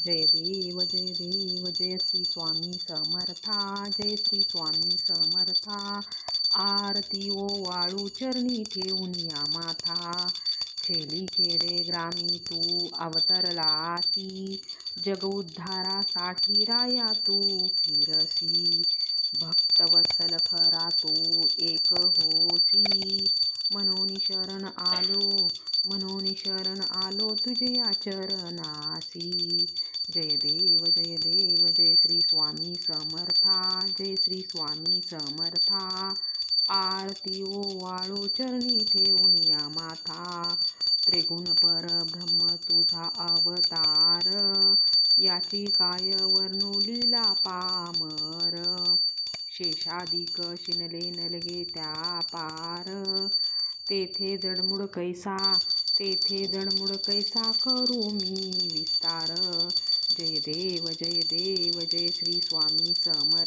जय देव जय श्री स्वामी समर्था, जय श्री स्वामी समर्था। आरती ओ वाळू चरणी ठेवून या माथा, खेडी खेडे ग्रामी तू अवतरलासी, जग उद्धारासाठी राया तू फिरसी, भक्तवत्सल खरा तू एक होसी, मनोनी शरण आलो तुझ्या चरणासी। जय देव जय श्री स्वामी समर्था, जय श्री स्वामी समर्था। आरती ओ वाळू चरणी ठेवून या माथा, त्रिगुण परब्रह्म तुझा अवतार, याची काय वर्णू लीला पामर, शेषादिक शिनले नलगे त्या पार, तेथे जडमुड कैसा करू मी विस्तार। जय देव जय श्री स्वामी समर्थ।